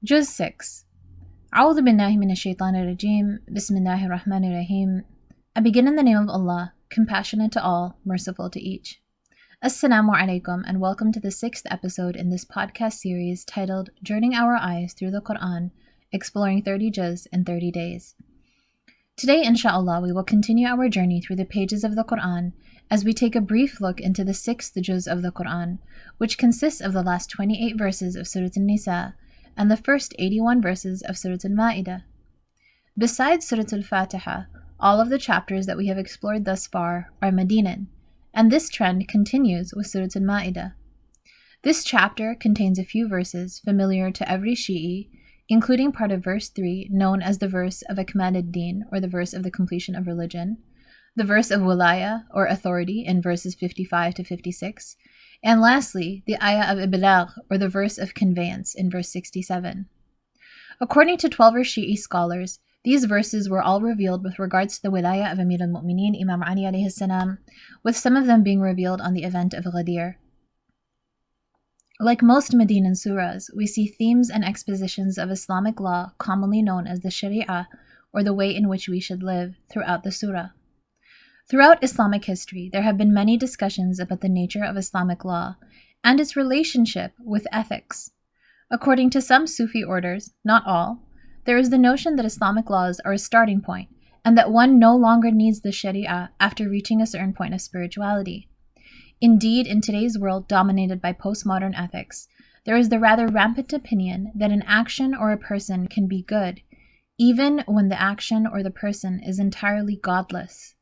Juz 6. A'udhu billahi minash shaitanir rajim. Bismillahir rahmanir rahim. I begin in the name of Allah, compassionate to all, merciful to each. Assalamu alaikum, and welcome to the 6th episode in this podcast series titled Journeying Our Eyes Through the Qur'an, Exploring 30 Juz in 30 Days. Today, inshaAllah, we will continue our journey through the pages of the Qur'an as we take a brief look into the 6th Juz of the Qur'an, which consists of the last 28 verses of Surat An-Nisa and the first 81 verses of Surat Al-Ma'idah. Besides Surat Al-Fatiha, all of the chapters that we have explored thus far are Medinan, and this trend continues with Surat Al-Ma'idah. This chapter contains a few verses familiar to every Shi'i, including part of verse 3, known as the verse of Akmal ad-Din, or the verse of the completion of religion, the verse of Wilaya, or authority, in verses 55 to 56, and lastly, the ayah of Iblagh, or the verse of conveyance, in verse 67. According to 12er Shi'i scholars, these verses were all revealed with regards to the Wilaya of Amir al-Mu'mineen, Imam Ali alayhi salam, with some of them being revealed on the event of Ghadir. Like most Medinan surahs, we see themes and expositions of Islamic law, commonly known as the Sharia, or the way in which we should live, throughout the surah. Throughout Islamic history, there have been many discussions about the nature of Islamic law and its relationship with ethics. According to some Sufi orders, not all, there is the notion that Islamic laws are a starting point and that one no longer needs the Sharia after reaching a certain point of spirituality. Indeed, in today's world dominated by postmodern ethics, there is the rather rampant opinion that an action or a person can be good, even when the action or the person is entirely godless.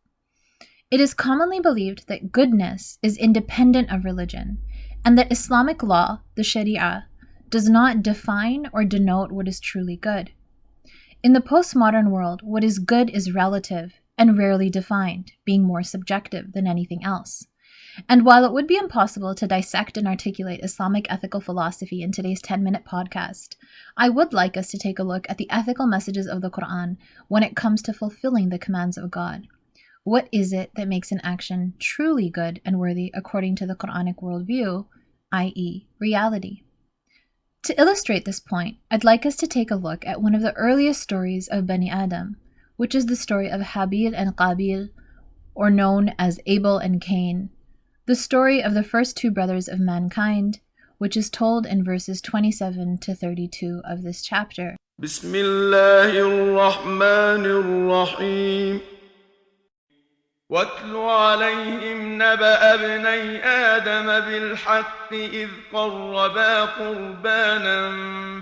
It is commonly believed that goodness is independent of religion, and that Islamic law, the Sharia, does not define or denote what is truly good. In the postmodern world, what is good is relative and rarely defined, being more subjective than anything else. And while it would be impossible to dissect and articulate Islamic ethical philosophy in today's 10-minute podcast, I would like us to take a look at the ethical messages of the Qur'an when it comes to fulfilling the commands of God. What is it that makes an action truly good and worthy according to the Quranic worldview, i.e., reality? To illustrate this point, I'd like us to take a look at one of the earliest stories of Bani Adam, which is the story of Habil and Qabil, or known as Abel and Cain, the story of the first two brothers of mankind, which is told in verses 27 to 32 of this chapter. Bismillahir Rahmanir Rahim. واتل عليهم نبأ ابني آدم بالحق إذ قربا قربانا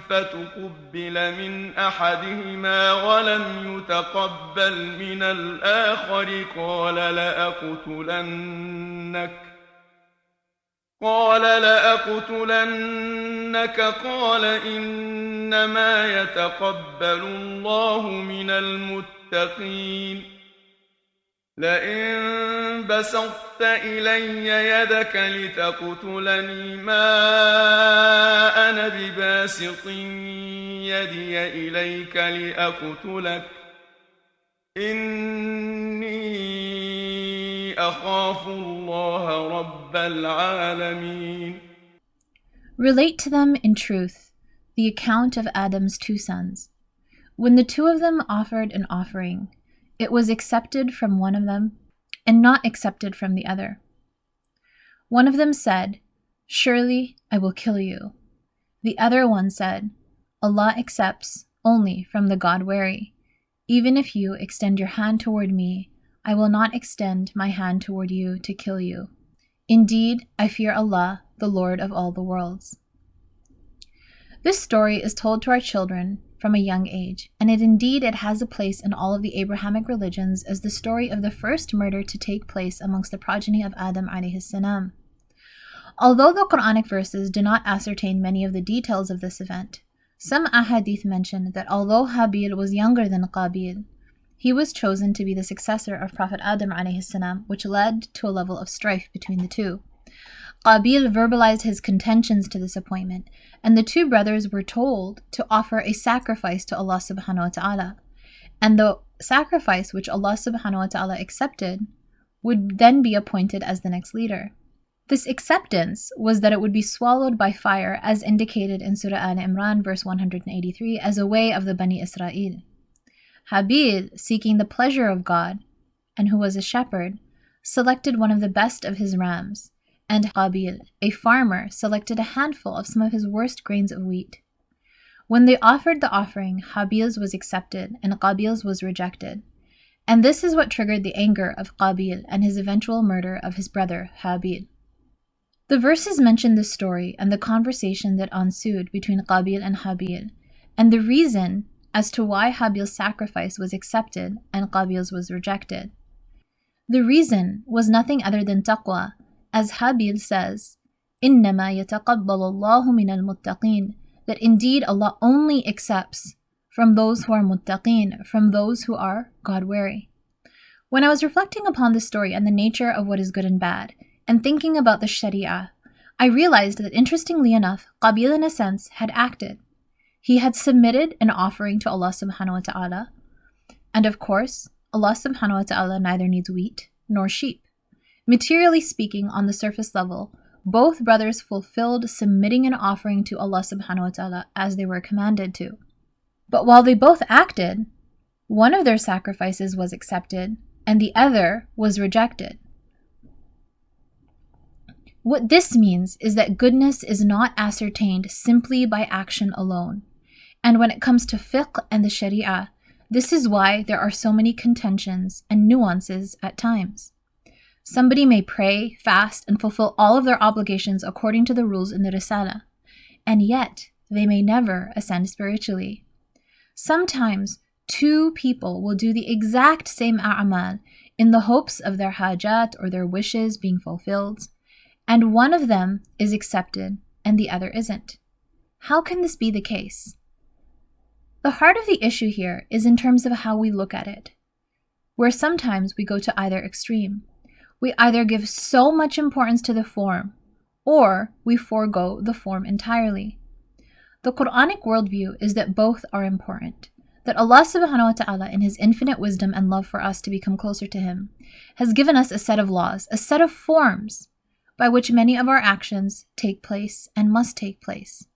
فتقبل من أحدهما ولم يتقبل من الآخر قال لأقتلنك قال إنما يتقبل الله من المتقين لئن بسطت إلي يدك لتقتلني ما أنا بباسط يدي إليك لأقتلك إني أخاف الله رب العالمين. Relate to them in truth the account of Adam's two sons. When the two of them offered an offering, it was accepted from one of them and not accepted from the other. One of them said, "Surely I will kill you." The other one said, "Allah accepts only from the God-wary. Even if you extend your hand toward me, I will not extend my hand toward you to kill you. Indeed, I fear Allah, the Lord of all the worlds." This story is told to our children from a young age, and it has a place in all of the Abrahamic religions as the story of the first murder to take place amongst the progeny of Adam alayhi salam. Although the Quranic verses do not ascertain many of the details of this event, some ahadith mention that although Habil was younger than Qabil, he was chosen to be the successor of Prophet Adam alayhi salam, which led to a level of strife between the two. Qabil verbalized his contentions to this appointment, and the two brothers were told to offer a sacrifice to Allah subhanahu wa ta'ala. And the sacrifice which Allah subhanahu wa ta'ala accepted would then be appointed as the next leader. This acceptance was that it would be swallowed by fire, as indicated in Surah Al-Imran, verse 183, as a way of the Bani Israel. Habil, seeking the pleasure of God, and who was a shepherd, selected one of the best of his rams, and Qabil, a farmer, selected a handful of some of his worst grains of wheat. When they offered the offering, Habil's was accepted, and Qabil's was rejected. And this is what triggered the anger of Qabil and his eventual murder of his brother Habil. The verses mention this story and the conversation that ensued between Qabil and Habil, and the reason as to why Habil's sacrifice was accepted and Qabil's was rejected. The reason was nothing other than taqwa, as Habil says, إِنَّمَا يَتَقَبَّلُ اللَّهُ مِنَ الْمُتَّقِينَ, that indeed Allah only accepts from those who are muttaqeen, from those who are God-wary. When I was reflecting upon this story and the nature of what is good and bad, and thinking about the Sharia, I realized that interestingly enough, Qabil in a sense had acted. He had submitted an offering to Allah subhanahu wa ta'ala, and of course, Allah subhanahu wa ta'ala neither needs wheat nor sheep. Materially speaking, on the surface level, both brothers fulfilled submitting an offering to Allah subhanahu wa ta'ala as they were commanded to. But while they both acted, one of their sacrifices was accepted and the other was rejected. What this means is that goodness is not ascertained simply by action alone. And when it comes to fiqh and the Sharia, this is why there are so many contentions and nuances at times. Somebody may pray, fast, and fulfill all of their obligations according to the rules in the Risala, and yet they may never ascend spiritually. Sometimes two people will do the exact same a'mal in the hopes of their hajat or their wishes being fulfilled, and one of them is accepted and the other isn't. How can this be the case? The heart of the issue here is in terms of how we look at it, where sometimes we go to either extreme. We either give so much importance to the form, or we forego the form entirely. The Qur'anic worldview is that both are important, that Allah subhanahu wa ta'ala in His infinite wisdom and love for us to become closer to Him, has given us a set of laws, a set of forms, by which many of our actions take place and must take place.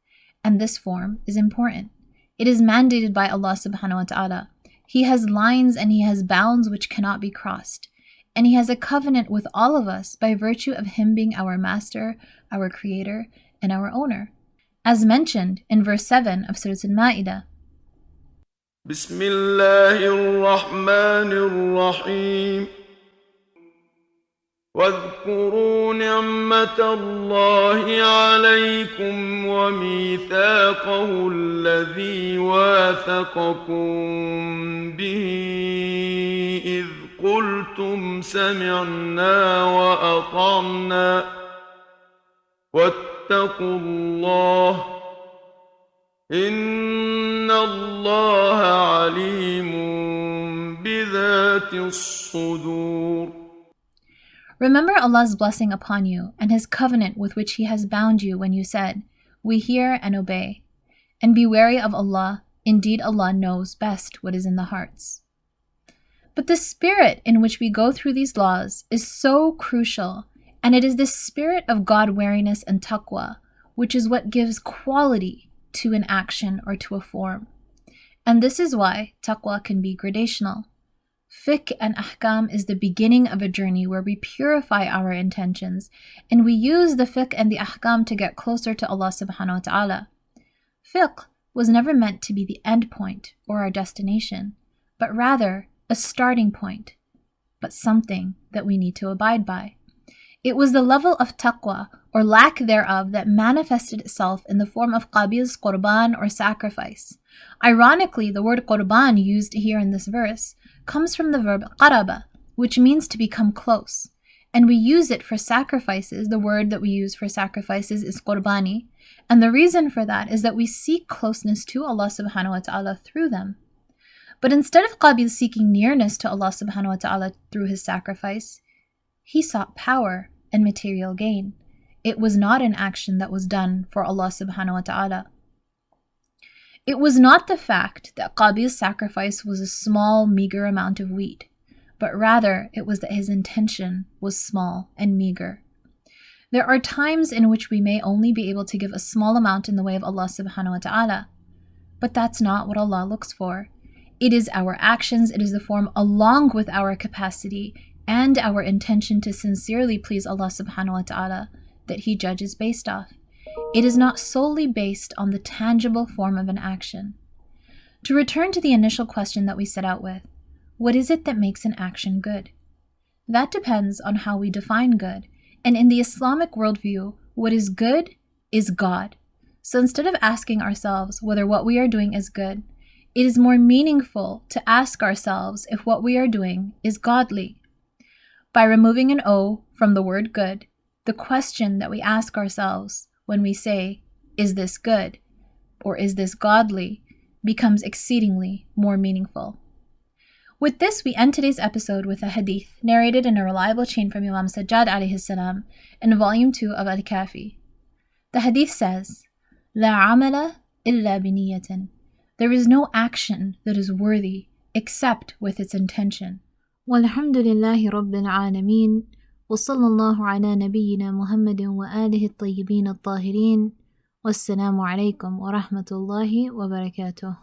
And this form is important. It is mandated by Allah subhanahu wa ta'ala. He has lines and He has bounds which cannot be crossed. And He has a covenant with all of us by virtue of Him being our master, our creator, and our owner. As mentioned in verse 7 of Surat Al-Ma'idah. Bismillahirrahmanirrahim. واذكروا نعمة الله عليكم وميثاقه الذي واثقكم به إذ قلتم سمعنا وأطعنا واتقوا الله إن الله عليم بذات الصدور. Remember Allah's blessing upon you and His covenant with which He has bound you when you said, "We hear and obey." And be wary of Allah, indeed Allah knows best what is in the hearts. But the spirit in which we go through these laws is so crucial, and it is this spirit of God-wariness and Taqwa, which is what gives quality to an action or to a form. And this is why Taqwa can be gradational. Fiqh and ahkam is the beginning of a journey where we purify our intentions and we use the fiqh and the ahkam to get closer to Allah subhanahu wa ta'ala. Fiqh was never meant to be the end point or our destination, but rather a starting point, but something that we need to abide by. It was the level of taqwa or lack thereof that manifested itself in the form of Qabil's qurban or sacrifice. Ironically, the word qurban used here in this verse comes from the verb qaraba, which means to become close. And we use it for sacrifices. The word that we use for sacrifices is qurbani. And the reason for that is that we seek closeness to Allah subhanahu wa ta'ala through them. But instead of Qabil seeking nearness to Allah subhanahu wa ta'ala through his sacrifice, he sought power and material gain. It was not an action that was done for Allah subhanahu wa ta'ala. It was not the fact that Qabil's sacrifice was a small, meager amount of wheat, but rather it was that his intention was small and meager. There are times in which we may only be able to give a small amount in the way of Allah subhanahu wa ta'ala, but that's not what Allah looks for. It is our actions, it is the form along with our capacity and our intention to sincerely please Allah subhanahu wa ta'ala that He judges based off. It is not solely based on the tangible form of an action. To return to the initial question that we set out with, what is it that makes an action good? That depends on how we define good, and in the Islamic worldview, what is good is God. So instead of asking ourselves whether what we are doing is good, it is more meaningful to ask ourselves if what we are doing is godly. By removing an O from the word good, the question that we ask ourselves when we say, is this good, or is this godly, becomes exceedingly more meaningful. With this, we end today's episode with a hadith narrated in a reliable chain from Imam Sajjad alayhi salam in volume 2 of Al-Kafi. The hadith says, "La amala illa biniyatin." There is no action that is worthy except with its intention. Walhamdulillahi Rabbil Alameen. وصلى الله على نبينا محمد وآله الطيبين الطاهرين والسلام عليكم ورحمة الله وبركاته.